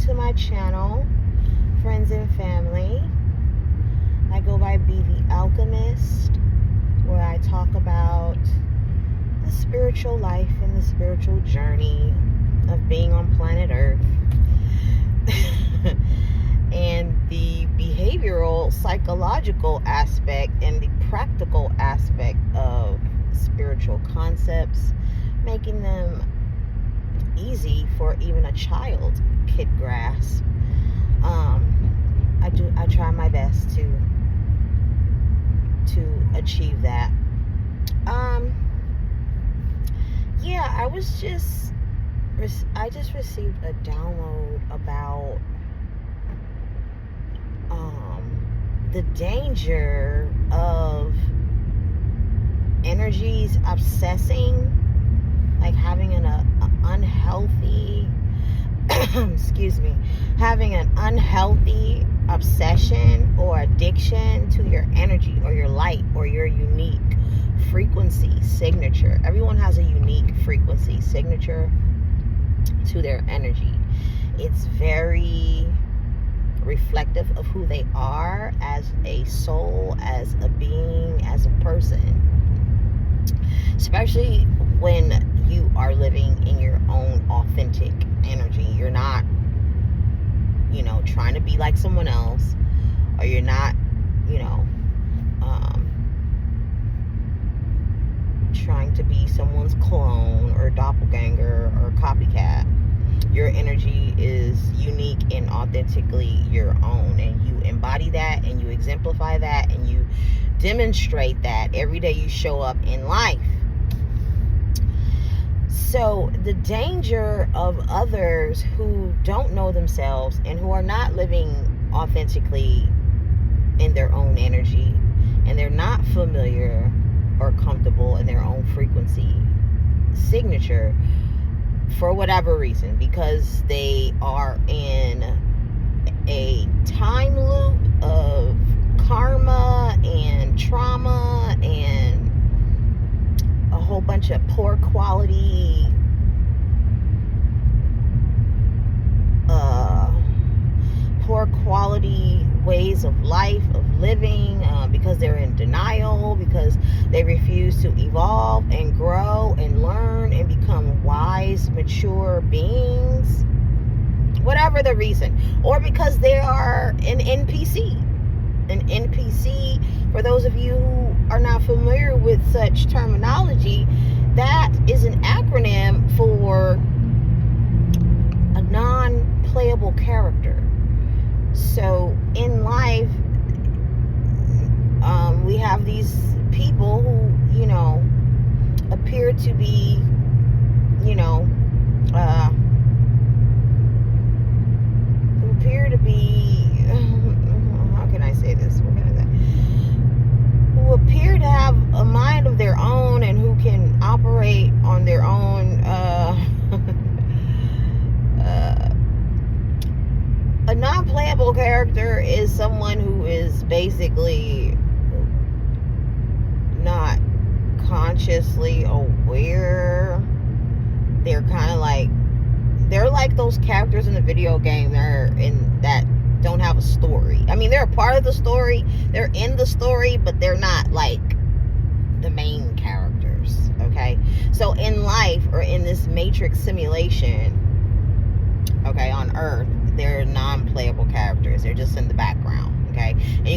to my channel, friends and family. I go by Be the Alchemist, where I talk about the spiritual life and the spiritual journey of being on planet Earth and the behavioral, psychological aspect and the practical aspect of spiritual concepts, making them easy for even a child could grasp. I try my best to achieve that. Yeah, I just received a download about the danger of energies obsessing, like having an unhealthy having an unhealthy obsession or addiction to your energy or your light or your unique frequency signature. Everyone has a unique frequency signature to their energy. It's very reflective of who they are as a soul, as a being, as a person. Especially when you are living in your own authentic energy. You're not, trying to be like someone else, or you're not, trying to be someone's clone or doppelganger or copycat. Your energy is unique and authentically your own, and you embody that and you exemplify that and you demonstrate that every day you show up in life. So the danger of others who don't know themselves and who are not living authentically in their own energy, and they're not familiar or comfortable in their own frequency signature for whatever reason, because they are in a time loop of karma and trauma and a whole bunch of poor quality ways of life, of living, because they're in denial, because they refuse to evolve and grow and learn and become wise, mature beings, whatever the reason, or because they are an NPC. An NPC, for those of you who are not familiar with such terminology, that is an acronym for a non-playable character. So in life, we have these people who, appear to be, how can I say this? Who appear to have a mind of their own and who can operate on their own. A non-playable character is someone who is basically not consciously aware. They're kind of like, they're like those characters in the video game that don't have a story. I mean, they're a part of the story, they're in the story, but they're not like the main characters. Okay, so in life, or in this matrix simulation, okay, on Earth, they're non-playable characters. They're just in the background. Okay, and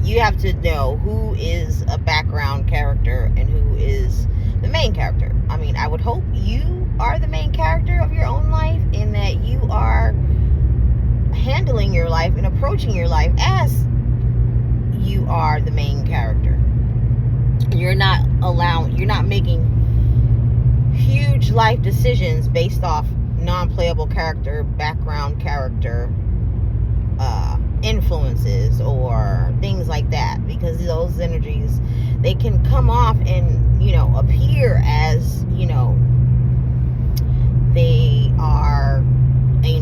you have to know who is a background character and who is the main character. I mean, I would hope you are the main character of your own life, and that you are handling your life and approaching your life as you are the main character. You're not making huge life decisions based off non-playable character, background character influences or things like that, because those energies, they can come off and appear as they are a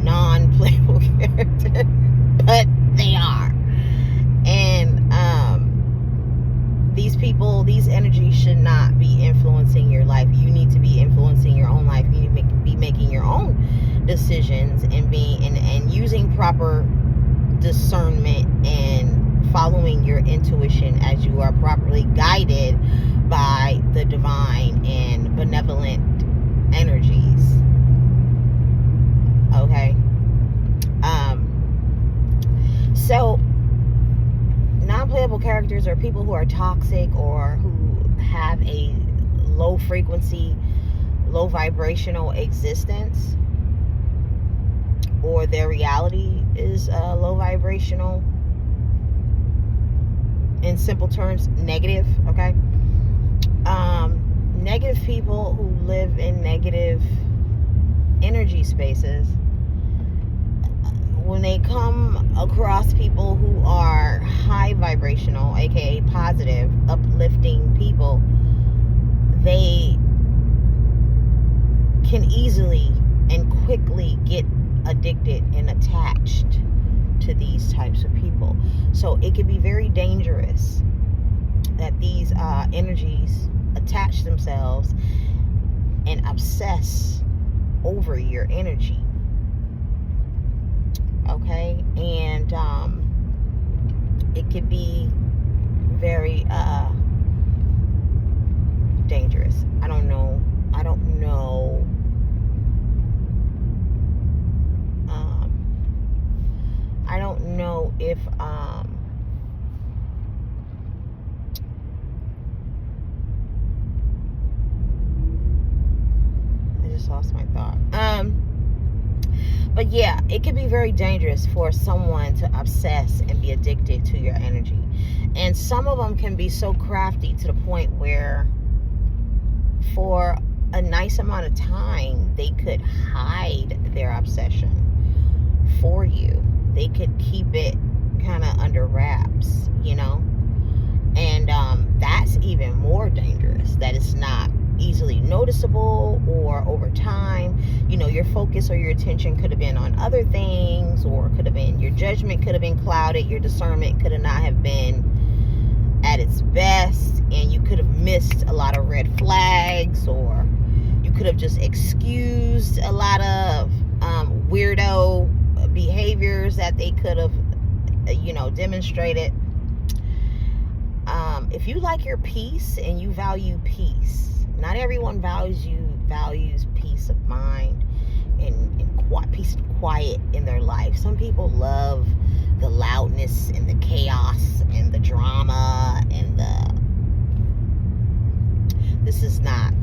non-playable character, but they are. And these people, these energies energy should not be influencing your life. You need to be influencing your own life. You need to be making your own decisions and being and using proper discernment and following your intuition as you are properly guided by the divine and benevolent energies. Okay. So non-playable characters are people who are toxic or who have a low frequency, low vibrational existence, or their reality is low vibrational. In simple terms, negative. Okay. Negative people who live in negative energy spaces, when they come across people who are high vibrational, aka positive, uplifting people, they can easily and quickly get addicted and attached to these types of people. So it can be very dangerous that these energies attach themselves and obsess over your energy. Okay, and it could be very dangerous. I don't know if I just lost my thought. But yeah, it can be very dangerous for someone to obsess and be addicted to your energy. And some of them can be so crafty to the point where for a nice amount of time, they could hide their obsession for you. They could keep it kind of under wraps, you know? And that's even more dangerous, that it's not easily noticeable, or over time, you know, your focus or your attention could have been on other things, or could have been, your judgment could have been clouded, your discernment could have not have been at its best, and you could have missed a lot of red flags, or you could have just excused a lot of weirdo behaviors that they could have, you know, demonstrated. If you like your peace and you value peace, not everyone values peace of mind and peace and quiet in their life. Some people love the loudness and the chaos and the drama and this is not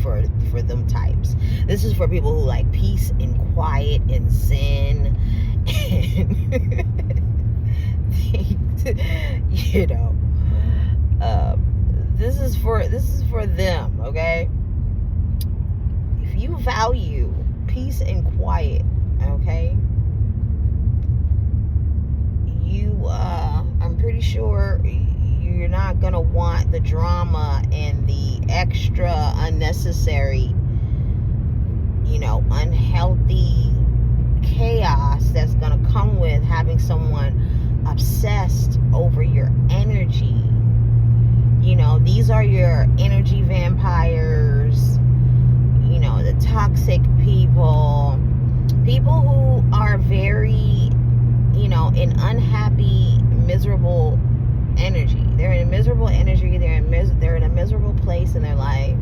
for them types. This is for people who like peace and quiet and zen and you know, this is for them. Okay, if you value peace and quiet, okay, I'm pretty sure you're not gonna want the drama and the extra unnecessary, you know, unhealthy chaos that's gonna come with having someone obsessed over your energy. You know, these are your energy vampires, you know, the toxic people who are very, you know, in unhappy, miserable energy. They're in a miserable energy. They're in a miserable place in their life.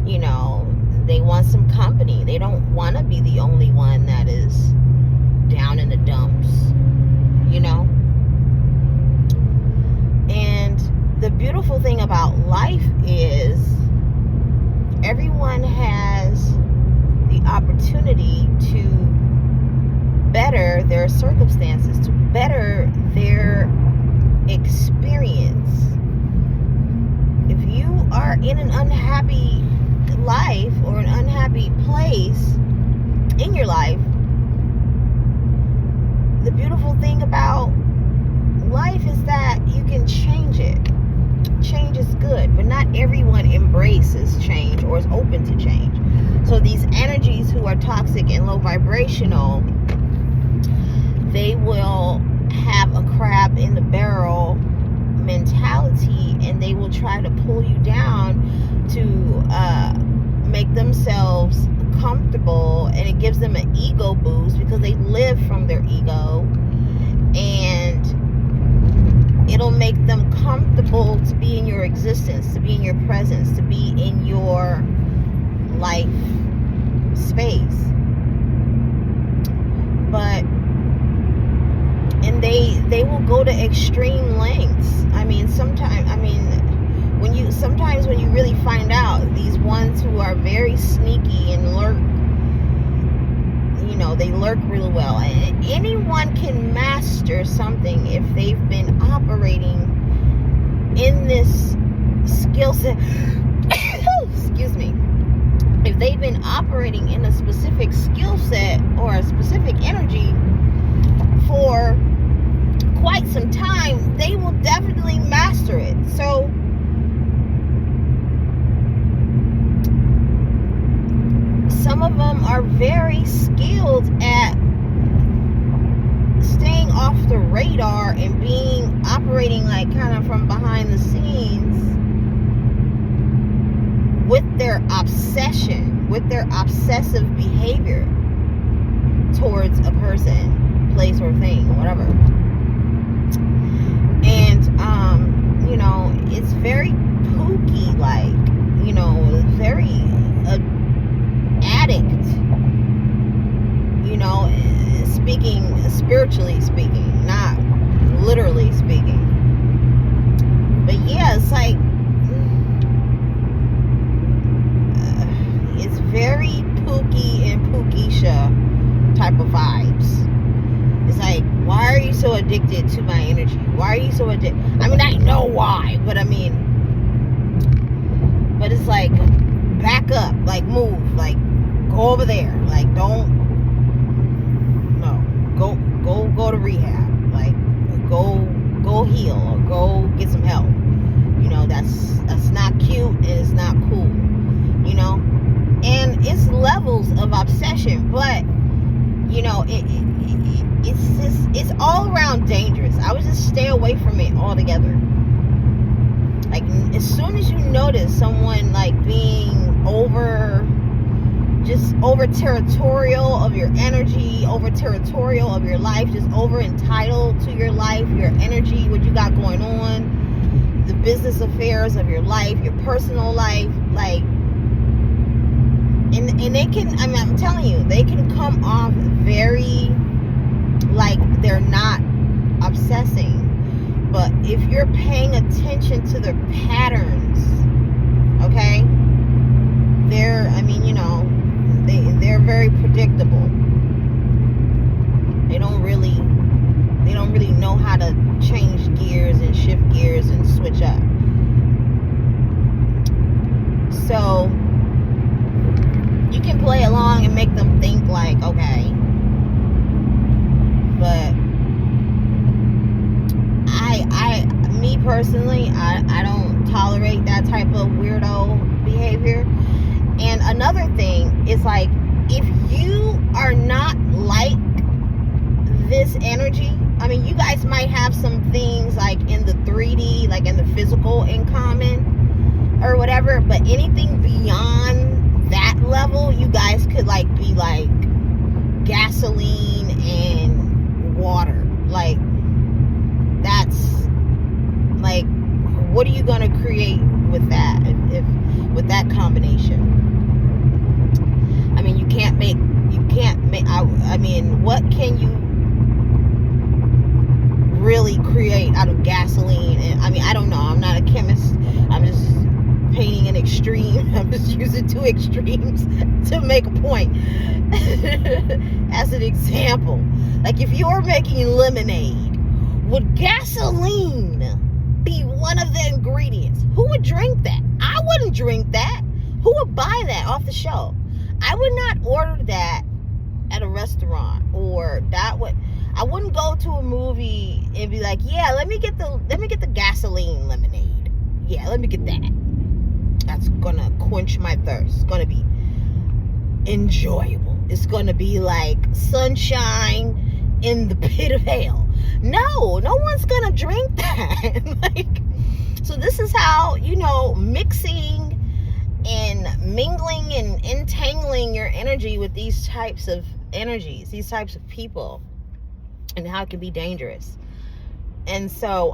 You know, they want some company. They don't want to be the only one that is down in the dumps, you know. And the beautiful thing about life is everyone has the opportunity to better their circumstances, to better their experience. If you are in an unhappy life or an unhappy place in your life, the beautiful thing about life is that you can change it. Change is good, but not everyone embraces change or is open to change. So these energies who are toxic and low vibrational, they will have a crab in the barrel mentality, and they will try to pull you down to make themselves comfortable, and it gives them an ego boost because they live from their ego, and it'll make them comfortable to be in your existence, to be in your presence, to be in your life space. But and they will go to extreme lengths. I mean, sometimes when you really find out, these ones who are very sneaky and lurk, they lurk really well. And anyone can master something if they've been operating in this skill set. Excuse me. If they've been operating in a specific skill set or a specific energy for quite some time, they will definitely master it. So some of them are very skilled at staying off the radar and operating like kind of from behind the scenes with their obsession, with their obsessive behavior towards a person, place, or thing, whatever. And it's very Pookie like, very addict, spiritually speaking, not literally speaking. But yeah, it's like it's very Pookie and Pookisha type of vibes. It's like, why are you so addicted to my energy? Why are you so addicted? I mean, I know why, but it's like, back up, like move, like go over there, like go to rehab, like go heal or go get some help. That's not cute and it's not cool, and it's levels of obsession, but it's all around dangerous. I would just stay away from it altogether. Like, as soon as you notice someone like being over territorial of your energy, over territorial of your life, just over entitled to your life, your energy, what you got going on, the business affairs of your life, your personal life, like, and they can, I'm telling you, they can come off very like they're not obsessing. But if you're paying attention to their patterns, okay, they're very predictable. They don't really know how to change gears and shift gears and switch up. So you can play along and make them think like, okay, but me personally, I don't tolerate that type of weirdo behavior. And another thing is, like, if you are not like this energy, you guys might have some things like in the 3D, like in the physical in common or whatever, but anything beyond that level, you guys could like be like gasoline and water. Like, that's like, what are you going to create with that, if with that combination? You can't make what can you really create out of gasoline? And I don't know, I'm not a chemist, I'm just painting an extreme. I'm just using two extremes to make a point as an example. Like, if you're making lemonade, would gasoline be one of the ingredients? Who would drink that? I wouldn't drink that. Who would buy that off the shelf? I would not order that at a restaurant, or I wouldn't go to a movie and be like, yeah, let me get the gasoline lemonade. Yeah, let me get that. That's gonna quench my thirst. It's gonna be enjoyable. It's gonna be like sunshine in the pit of hell. No one's gonna drink that. Like, so this is how, mixing and mingling and entangling your energy with these types of energies, these types of people, and how it can be dangerous. And so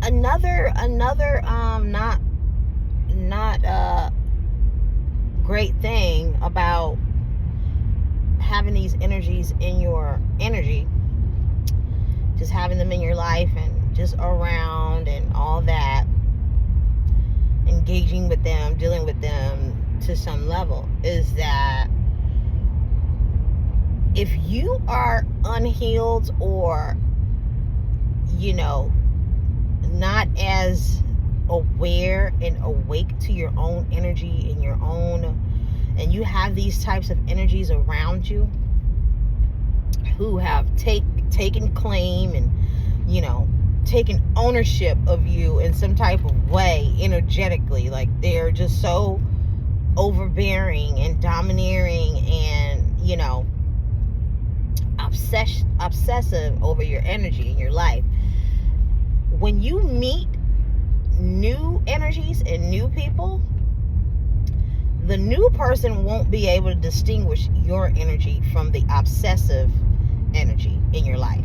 another not great thing about having these energies in your energy, just having them in your life and just around and all that, engaging with them, dealing with them to some level, is that if you are unhealed or not as aware and awake to your own energy and you have these types of energies around you who have taken claim and taken ownership of you in some type of way energetically, like they're just so overbearing and domineering and obsessive over your energy in your life. When you meet new energies and new people, the new person won't be able to distinguish your energy from the obsessive energy in your life.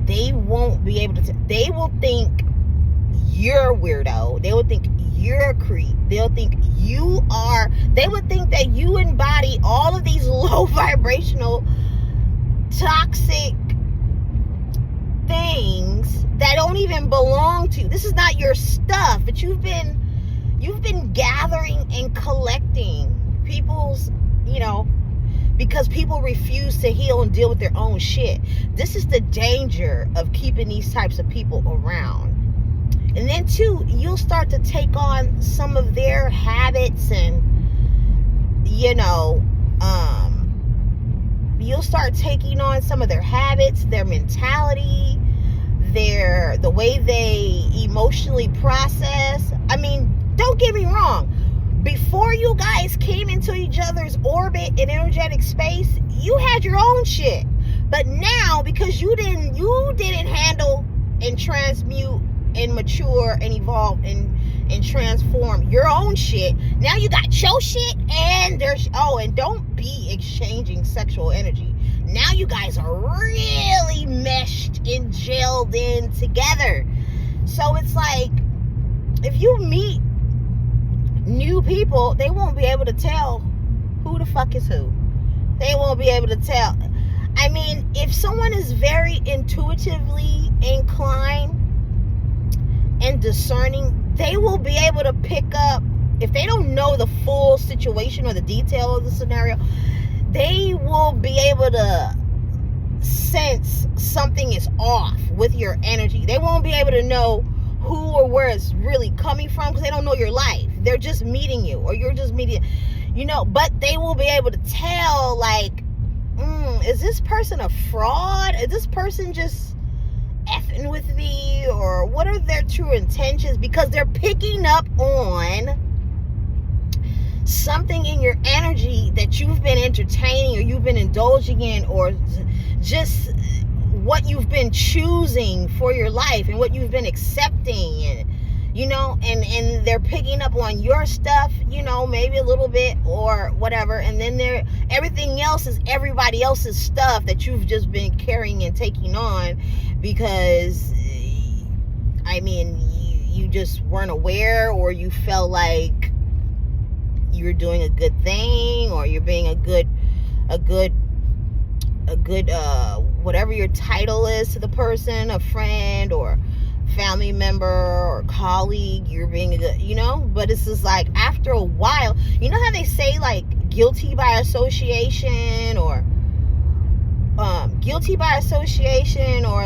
They won't be able to. They will think you're a weirdo. They will think you're a creep. They'll think they would think that you embody all of these low vibrational, toxic things that don't even belong to you. This is not your stuff, but you've been gathering and collecting people's, because people refuse to heal and deal with their own shit. This is the danger of keeping these types of people around. And then too, you'll start to take on some of their habits and you'll start taking on some of their habits, their mentality, the way they emotionally process. I mean, don't get me wrong. Before you guys came into each other's orbit and energetic space, you had your own shit. But now, because you didn't handle and transmute and mature and evolve and transform your own shit, now you got your shit and and don't be exchanging sexual energy. Now you guys are really meshed and gelled in together. So it's like, if you meet new people, they won't be able to tell who the fuck is who. They won't be able to tell. I mean, if someone is very intuitively inclined and discerning, they will be able to pick up, if they don't know the full situation or the detail of the scenario, they will be able to sense something is off with your energy. They won't be able to know who or where it's really coming from because they don't know your life. They're just meeting you, or you're just meeting, but they will be able to tell, like, is this person a fraud? Is this person just effing with me? Or what are their true intentions? Because they're picking up on something in your energy that you've been entertaining or you've been indulging in, or just what you've been choosing for your life and what you've been accepting, and and they're picking up on your stuff, maybe a little bit or whatever, and then everything else is everybody else's stuff that you've just been carrying and taking on because you just weren't aware, or you felt like you're doing a good thing, or you're being a good whatever your title is to the person, a friend or family member or colleague, you're being a good, but it's just like, after a while, how they say, like, guilty by association, or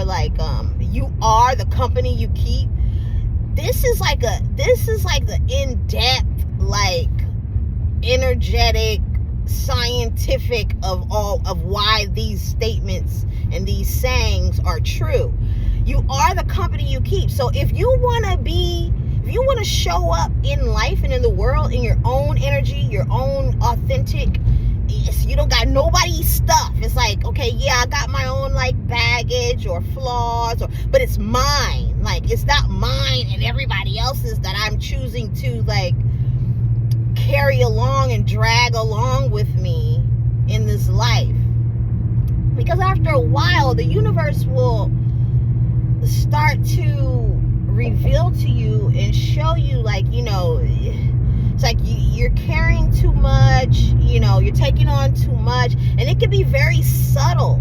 like you are the company you keep. This is like the in-depth, like, energetic, scientific of why these statements and these sayings are true. You are the company you keep. So if you want to show up in life and in the world in your own energy, your own authentic you don't got nobody's stuff. It's like, okay, yeah, I got my own like baggage or flaws, but it's mine. Like, it's not mine and everybody else's that I'm choosing to like carry along and drag along with me in this life. Because after a while, the universe will start to reveal to you and show you, like, it's like you're carrying too much, you're taking on too much, and it could be very subtle.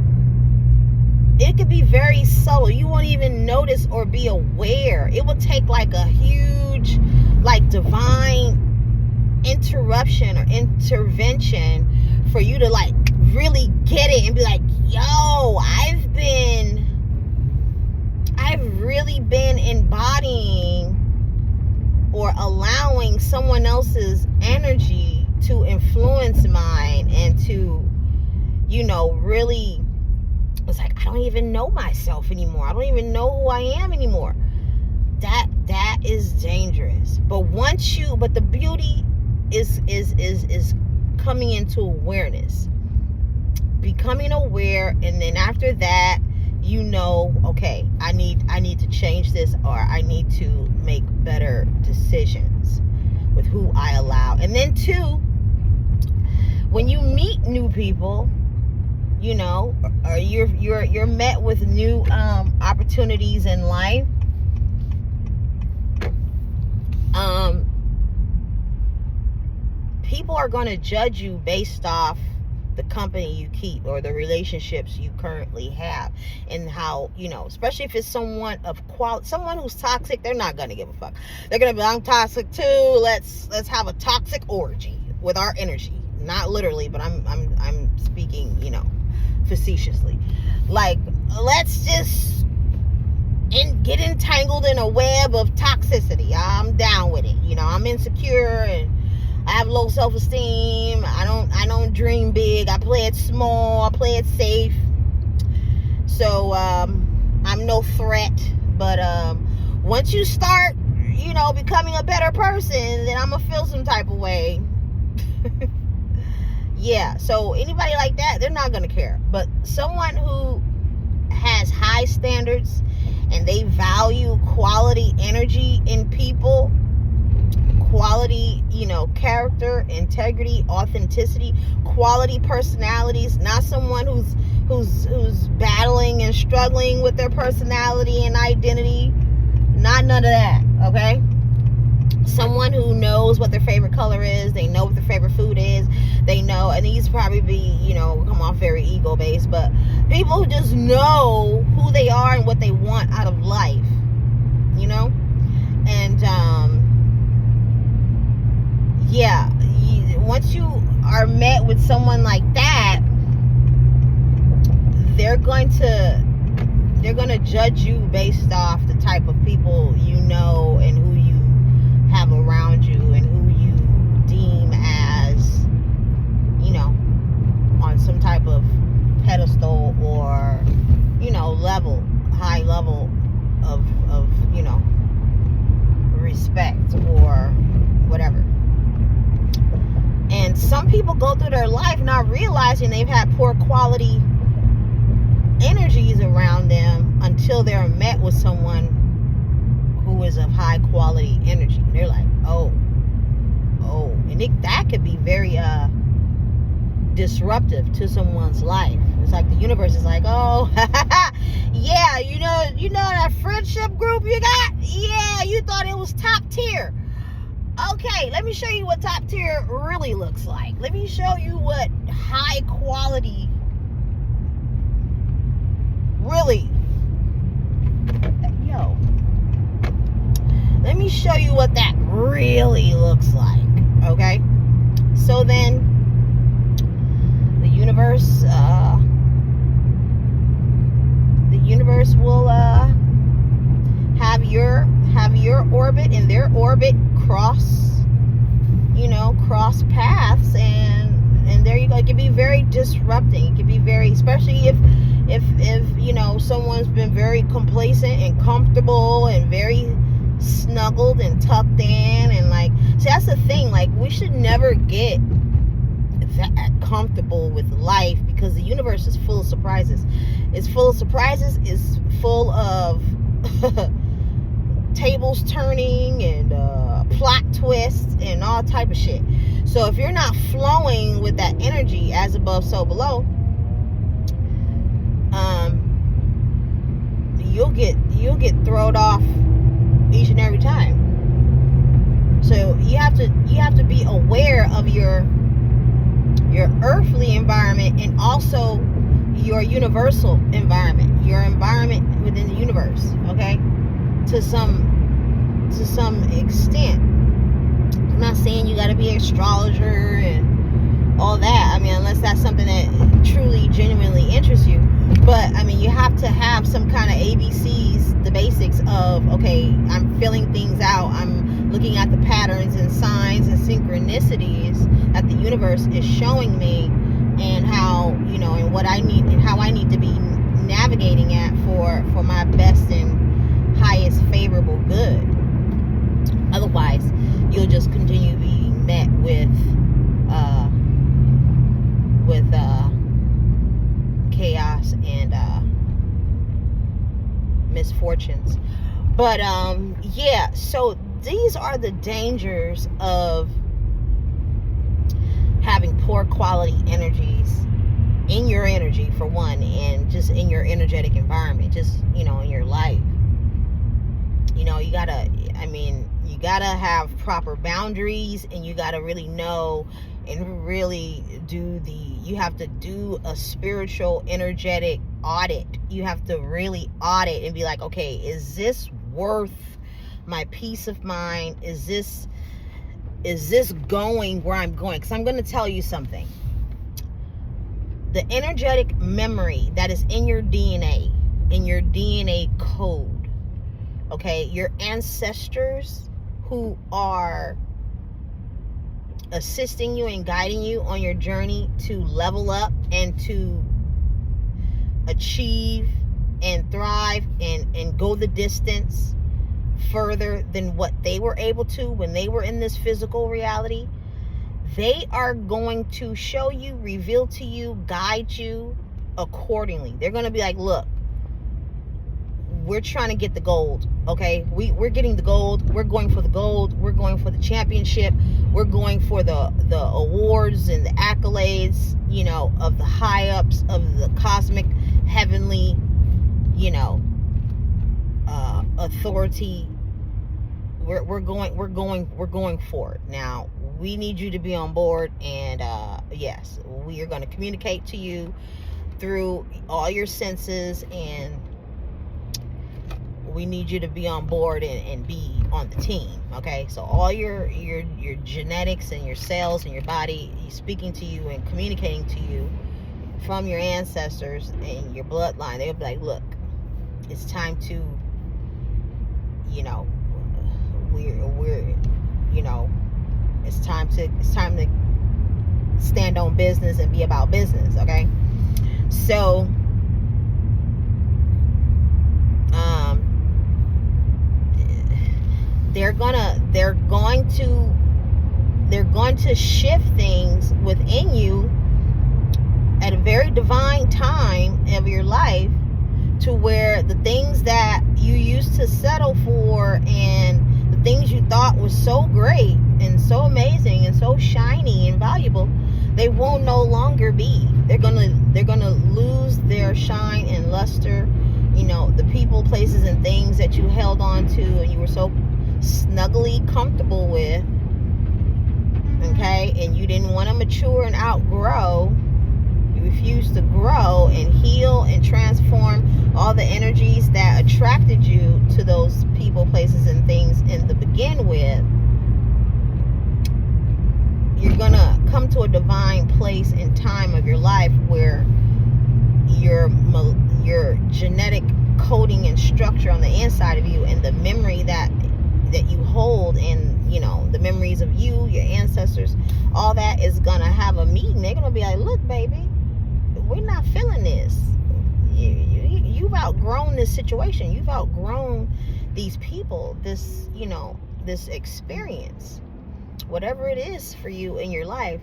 You won't even notice or be aware. It will take like a huge, like, divine interruption or intervention for you to like really get it and be like, yo, I've really been embodying or allowing someone else's energy to influence mine and to, really, it's like, I don't even know myself anymore. I don't even know who I am anymore. That is dangerous. But the beauty is coming into awareness, becoming aware, and then after that, okay, I need to change this, or I need to make better decisions with who I allow. And then two, when you meet new people, or you're met with new opportunities in life, people are going to judge you based off the company you keep or the relationships you currently have, and how, especially if it's someone of quality. Someone who's toxic, they're not going to give a fuck. They're going to be, I'm toxic too, let's have a toxic orgy with our energy. Not literally, but I'm speaking, facetiously. Like, let's just get entangled in a web of toxicity. I'm down with it. I'm insecure and I have low self-esteem. I don't dream big. I play it small. I play it safe. So I'm no threat. But once you start, becoming a better person, then I'm gonna feel some type of way. Yeah. So anybody like that, they're not gonna care. But someone who has high standards and they value quality energy in people, quality, character, integrity, authenticity, quality personalities, not someone who's battling and struggling with their personality and identity. None of that, okay? Someone who knows what their favorite color is, they know what their favorite food is, they know, and these probably be, come off very ego-based, but people who just know who they are and what they want out of life, and yeah, once you are met with someone like that, they're going to judge you based off the type of people and who you have around you and who you deem as, on some type of pedestal or, high level of respect or whatever. And some people go through their life not realizing they've had poor quality energies around them until they're met with someone who is of high quality energy. They're like, oh, and that could be very disruptive to someone's life. It's like the universe is like, oh, yeah, you know that friendship group you got? Yeah, you thought it was top tier. Okay, let me show you what top tier really looks like. Let me show you what high quality really, let me show you what that really looks like, okay? So then, the universe will have your orbit and their orbit cross paths, and there you go. It can be very disrupting. It can be very, especially if someone's been very complacent and comfortable and very snuggled and tucked in, and like, see, that's the thing, like, we should never get that comfortable with life, because the universe is full of surprises. It's full of surprises. It's full of tables turning and plot twists and all type of shit. So if you're not flowing with that energy, as above so below, you'll get thrown off each and every time. So you have to be aware of your earthly environment, and also your universal environment, your environment within the universe, okay? To some extent. I'm not saying you got to be an astrologer and all that. I mean, unless that's something that truly, genuinely interests you. But I mean, you have to have some kind of ABCs, the basics of, okay, I'm filling things out. I'm looking at the patterns and signs and synchronicities that the universe is showing me, and how, and what I need, and how I need to be navigating at for my best and highest favorable good. Otherwise, you'll just continue being met with chaos and misfortunes. But yeah, so these are the dangers of having poor quality energies in your energy, for one, and just in your energetic environment, just in your life. You gotta have proper boundaries, and you gotta really know and really you have to do a spiritual energetic audit. You have to really audit and be like, okay, is this worth my peace of mind? Is this going where I'm going? Because I'm going to tell you something. The energetic memory that is in your DNA code, okay, your ancestors who are assisting you and guiding you on your journey to level up and to achieve and thrive and go the distance further than what they were able to when they were in this physical reality, they are going to show you, reveal to you, guide you accordingly. They're going to be like, look, we're trying to get the gold, okay? We're getting the gold. We're going for the gold. We're going for the championship. We're going for the awards and the accolades, of the high ups of the cosmic, heavenly, authority. We're going for it. Now, we need you to be on board, and yes, we are going to communicate to you through all your senses, and we need you to be on board and be on the team, okay? So all your genetics and your cells and your body speaking to you and communicating to you from your ancestors and your bloodline, they'll be like, look, it's time to, it's time to stand on business and be about business, okay? So they're going to shift things within you at a very divine time of your life, to where the things that you used to settle for and the things you thought was so great and so amazing and so shiny and valuable, they will no longer be. They're gonna lose their shine and luster. The people, places, and things that you held on to and you were so snugly comfortable with, okay, and you didn't want to mature and outgrow. You refused to grow and heal and transform all the energies that attracted you to those people, places, and things in the begin with. You're gonna come to a divine place and time of your life where your genetic coding and structure on the inside of you, and the memory that you hold, and the memories of you, your ancestors, all that is gonna have a meeting. They're gonna be like, look, baby, we're not feeling this. You've outgrown this situation. You've outgrown these people, this this experience, whatever it is for you in your life.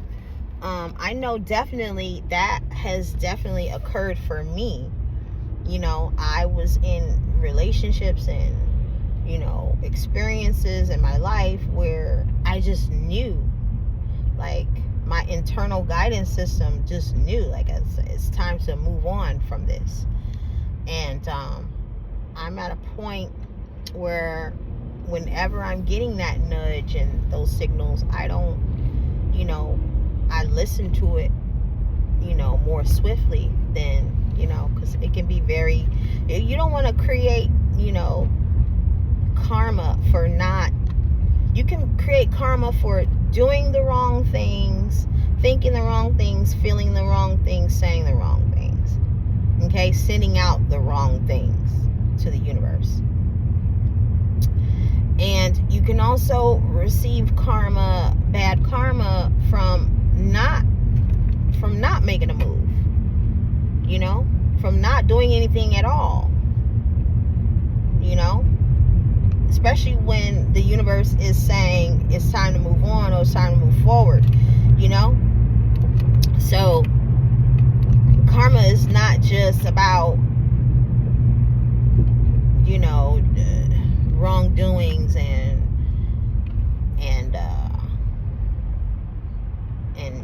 I know definitely that has definitely occurred for me. You know, I was in relationships and, you know, experiences in my life where I just knew, like, my internal guidance system just knew, like, it's time to move on from this. And I'm at a point where whenever I'm getting that nudge and those signals, I don't, you know, I listen to it, you know, more swiftly than, you know, because it can be very, you don't want to create, you know, karma for not, you can create karma for doing the wrong things, thinking the wrong things, feeling the wrong things, saying the wrong things, okay, sending out the wrong things to the universe. And you can also receive karma, bad karma, from not making a move, you know, from not doing anything at all, you know, especially when the universe is saying it's time to move on or it's time to move forward, you know. So karma is not just about, you know, wrongdoings and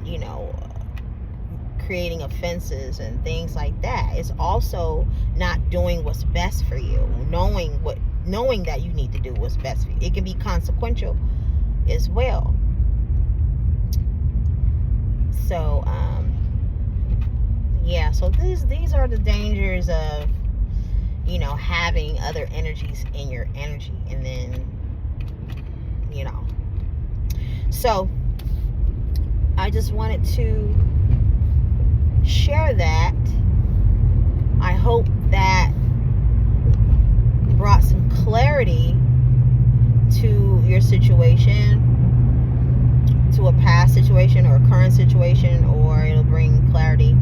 you know, creating offenses and things like that. It's also not doing what's best for you, knowing that you need to do what's best for you. It can be consequential as well. So yeah, so these are the dangers of, you know, having other energies in your energy. And then, you know, so I just wanted to share that. I hope that brought some clarity to your situation, to a past situation or a current situation, or it'll bring clarity,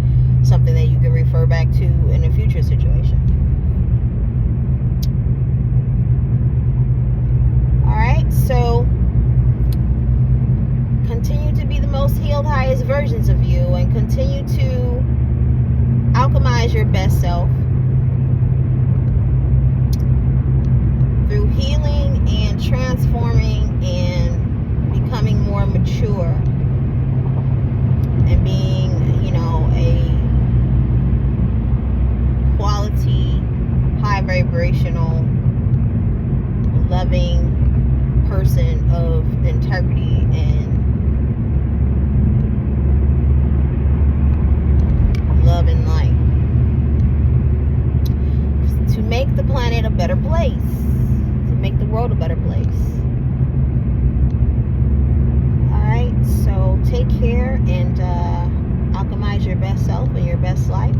something that you can refer back to in a future situation. Alright, so continue to be the most healed, highest versions of you, and continue to alchemize your best self through healing and transforming and becoming more mature and being, you know, a quality, high vibrational, loving person of integrity and love and light, to make the planet a better place, to make the world a better place. Alright, so take care and alchemize your best self and your best life.